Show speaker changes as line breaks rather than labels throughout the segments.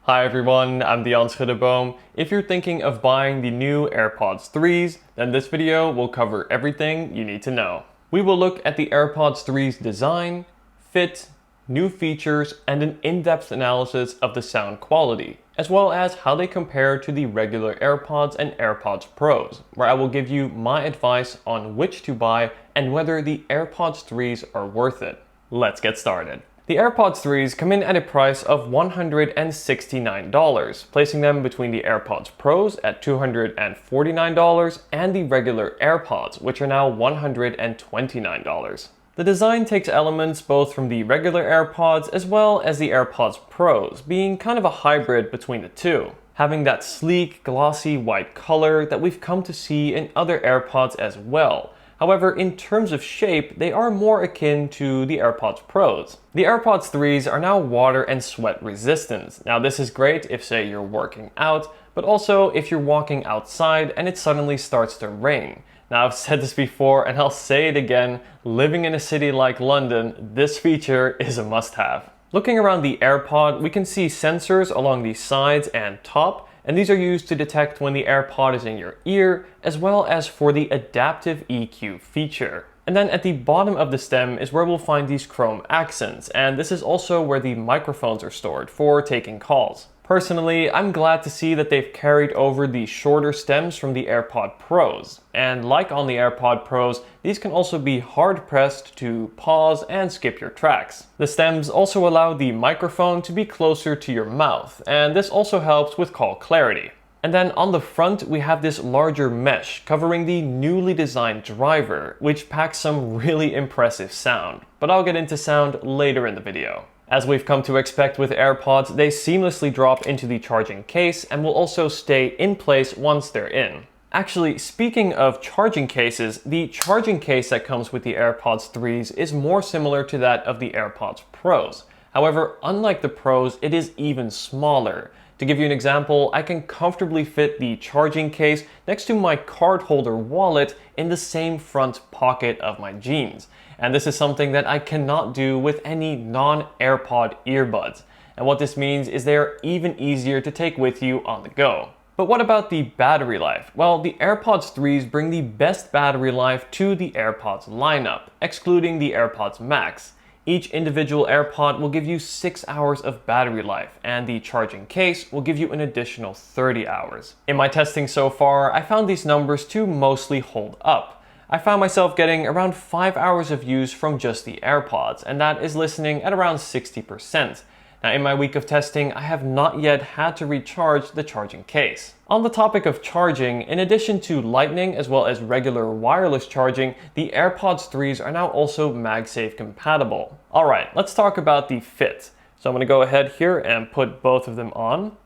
Hi everyone, I'm Dion Schuddeboom. If you're thinking of buying the new AirPods 3s, then this video will cover everything you need to know. We will look at the AirPods 3's design, fit, new features, and an in-depth analysis of the sound quality, as well as how they compare to the regular AirPods and AirPods Pros, where I will give you my advice on which to buy and whether the AirPods 3s are worth it. Let's get started. The AirPods 3s come in at a price of $169, placing them between the AirPods Pros at $249 and the regular AirPods, which are now $129. The design takes elements both from the regular AirPods as well as the AirPods Pros, being kind of a hybrid between the two, having that sleek, glossy white color that we've come to see in other AirPods as well. However, in terms of shape, they are more akin to the AirPods Pros. The AirPods 3s are now water and sweat resistant. Now this is great if, say, you're working out, but also if you're walking outside and it suddenly starts to rain. Now I've said this before and I'll say it again, living in a city like London, this feature is a must-have. Looking around the AirPod, we can see sensors along the sides and top, and these are used to detect when the AirPod is in your ear, as well as for the adaptive EQ feature. And then at the bottom of the stem is where we'll find these chrome accents, and this is also where the microphones are stored for taking calls. Personally, I'm glad to see that they've carried over the shorter stems from the AirPod Pros. And like on the AirPod Pros, these can also be hard pressed to pause and skip your tracks. The stems also allow the microphone to be closer to your mouth, and this also helps with call clarity. And then on the front, we have this larger mesh covering the newly designed driver, which packs some really impressive sound. But I'll get into sound later in the video. As we've come to expect with AirPods, they seamlessly drop into the charging case and will also stay in place once they're in. Actually, speaking of charging cases, the charging case that comes with the AirPods 3s is more similar to that of the AirPods Pros. However, unlike the Pros, it is even smaller. To give you an example, I can comfortably fit the charging case next to my card holder wallet in the same front pocket of my jeans. And this is something that I cannot do with any non-AirPod earbuds. And what this means is they are even easier to take with you on the go. But what about the battery life? Well, the AirPods 3s bring the best battery life to the AirPods lineup, excluding the AirPods Max. Each individual AirPod will give you 6 hours of battery life, and the charging case will give you an additional 30 hours. In my testing so far, I found these numbers to mostly hold up. I found myself getting around 5 hours of use from just the AirPods, and that is listening at around 60%. Now in my week of testing, I have not yet had to recharge the charging case. On the topic of charging, in addition to Lightning as well as regular wireless charging, the AirPods 3s are now also MagSafe compatible. Alright, let's talk about the fit. So I'm going to go ahead here and put both of them on.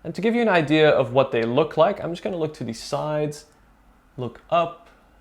And to give you an idea of what they look like, I'm just going to look to the sides, look up,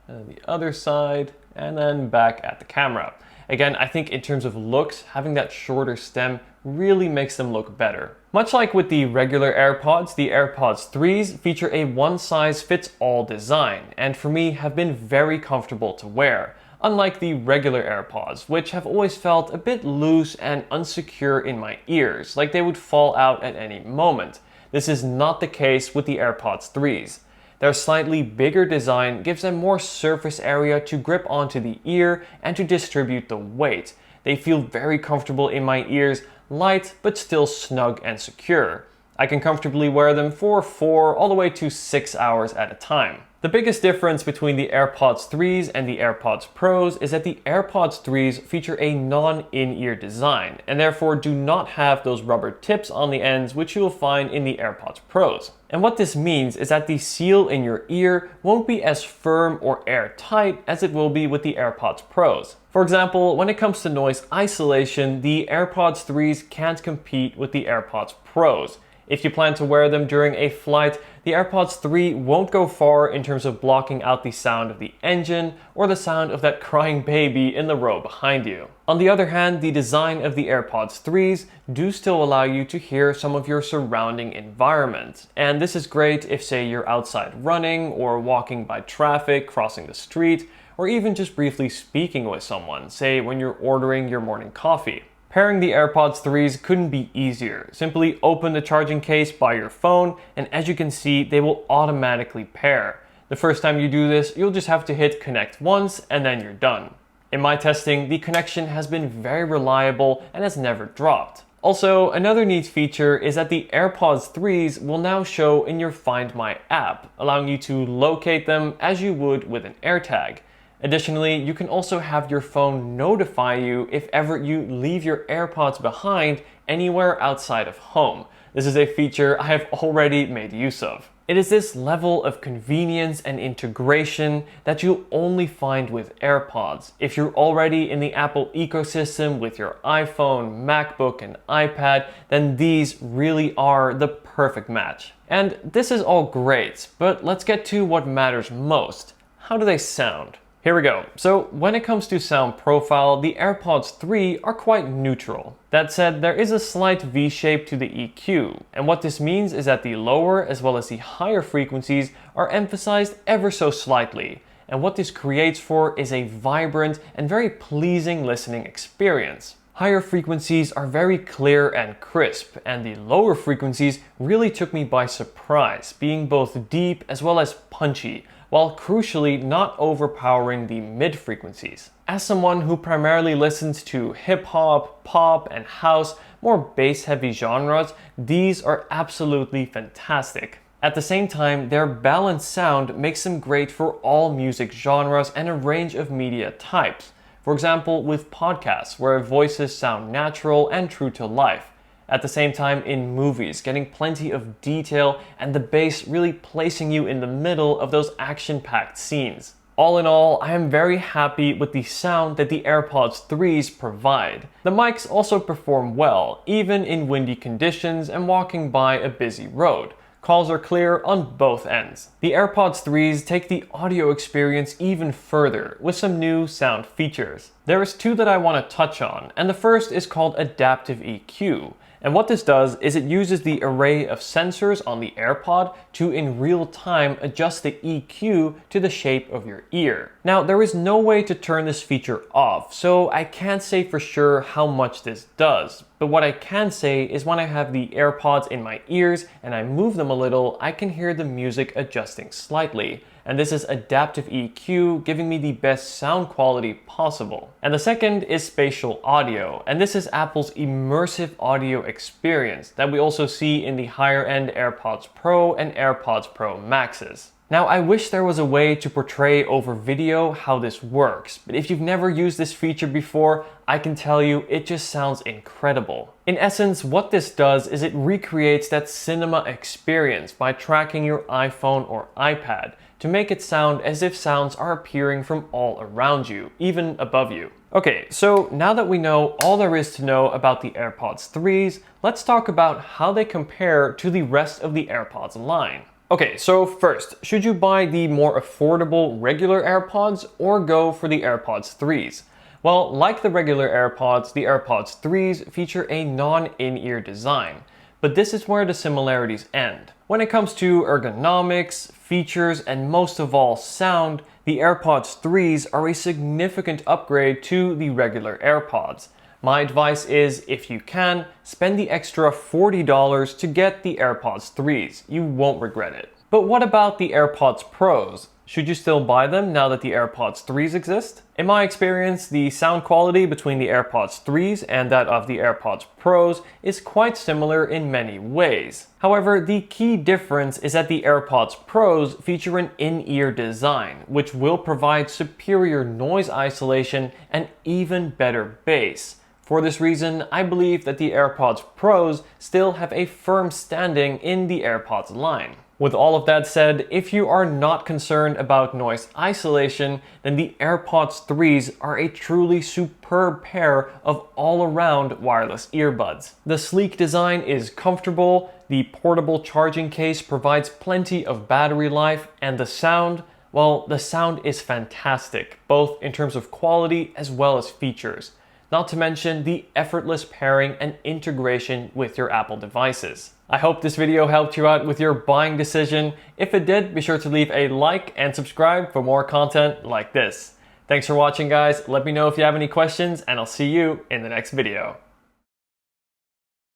and the other side, and then back at the camera. Again, I think in terms of looks, having that shorter stem really makes them look better. Much like with the regular AirPods, the AirPods 3s feature a one-size-fits-all design, and for me have been very comfortable to wear, unlike the regular AirPods, which have always felt a bit loose and unsecure in my ears, like they would fall out at any moment. This is not the case with the AirPods 3s. Their slightly bigger design gives them more surface area to grip onto the ear and to distribute the weight. They feel very comfortable in my ears, light but still snug and secure. I can comfortably wear them for 4 all the way to 6 hours at a time. The biggest difference between the AirPods 3s and the AirPods Pros is that the AirPods 3s feature a non-in-ear design and therefore do not have those rubber tips on the ends which you will find in the AirPods Pros. And what this means is that the seal in your ear won't be as firm or airtight as it will be with the AirPods Pros. For example, when it comes to noise isolation, the AirPods 3s can't compete with the AirPods Pros. If you plan to wear them during a flight, the AirPods 3 won't go far in terms of blocking out the sound of the engine or the sound of that crying baby in the row behind you. On the other hand, the design of the AirPods 3s do still allow you to hear some of your surrounding environment. And this is great if, say, you're outside running or walking by traffic, crossing the street, or even just briefly speaking with someone, say when you're ordering your morning coffee. Pairing the AirPods 3s couldn't be easier. Simply open the charging case by your phone, and as you can see, they will automatically pair. The first time you do this, you'll just have to hit connect once, and then you're done. In my testing, the connection has been very reliable and has never dropped. Also, another neat feature is that the AirPods 3s will now show in your Find My app, allowing you to locate them as you would with an AirTag. Additionally, you can also have your phone notify you if ever you leave your AirPods behind anywhere outside of home. This is a feature I have already made use of. It is this level of convenience and integration that you'll only find with AirPods. If you're already in the Apple ecosystem with your iPhone, MacBook, and iPad, then these really are the perfect match. And this is all great, but let's get to what matters most. How do they sound? Here we go. So when it comes to sound profile, the AirPods 3 are quite neutral. That said, there is a slight V shape to the EQ, and what this means is that the lower as well as the higher frequencies are emphasized ever so slightly. And what this creates for is a vibrant and very pleasing listening experience. Higher frequencies are very clear and crisp, and the lower frequencies really took me by surprise, being both deep as well as punchy, while crucially not overpowering the mid-frequencies. As someone who primarily listens to hip-hop, pop, and house, more bass-heavy genres, these are absolutely fantastic. At the same time, their balanced sound makes them great for all music genres and a range of media types. For example, with podcasts, where voices sound natural and true to life. At the same time, in movies, getting plenty of detail and the bass really placing you in the middle of those action-packed scenes. All in all, I am very happy with the sound that the AirPods 3s provide. The mics also perform well, even in windy conditions and walking by a busy road. Calls are clear on both ends. The AirPods 3s take the audio experience even further with some new sound features. There is two that I want to touch on, and the first is called Adaptive EQ. And what this does is it uses the array of sensors on the AirPod to in real time adjust the EQ to the shape of your ear. Now, there is no way to turn this feature off, so I can't say for sure how much this does. But what I can say is when I have the AirPods in my ears and I move them a little, I can hear the music adjusting slightly. And this is adaptive EQ, giving me the best sound quality possible. And the second is spatial audio, and this is Apple's immersive audio experience that we also see in the higher end AirPods Pro and AirPods Pro Maxes. Now, I wish there was a way to portray over video how this works, but if you've never used this feature before, I can tell you it just sounds incredible. In essence, what this does is it recreates that cinema experience by tracking your iPhone or iPad to make it sound as if sounds are appearing from all around you, even above you. Okay, so now that we know all there is to know about the AirPods 3s, let's talk about how they compare to the rest of the AirPods line. Okay, so first, should you buy the more affordable regular AirPods or go for the AirPods 3s? Well, like the regular AirPods, the AirPods 3s feature a non-in-ear design, but this is where the similarities end. When it comes to ergonomics, features, and most of all sound, the AirPods 3s are a significant upgrade to the regular AirPods. My advice is, if you can, spend the extra $40 to get the AirPods 3s. You won't regret it. But what about the AirPods Pros? Should you still buy them now that the AirPods 3s exist? In my experience, the sound quality between the AirPods 3s and that of the AirPods Pros is quite similar in many ways. However, the key difference is that the AirPods Pros feature an in-ear design, which will provide superior noise isolation and even better bass. For this reason, I believe that the AirPods Pros still have a firm standing in the AirPods line. With all of that said, if you are not concerned about noise isolation, then the AirPods 3s are a truly superb pair of all-around wireless earbuds. The sleek design is comfortable, the portable charging case provides plenty of battery life, and the sound, well, the sound is fantastic, both in terms of quality as well as features. Not to mention the effortless pairing and integration with your Apple devices. I hope this video helped you out with your buying decision. If it did, be sure to leave a like and subscribe for more content like this. Thanks for watching, guys. Let me know if you have any questions, and I'll see you in the next video.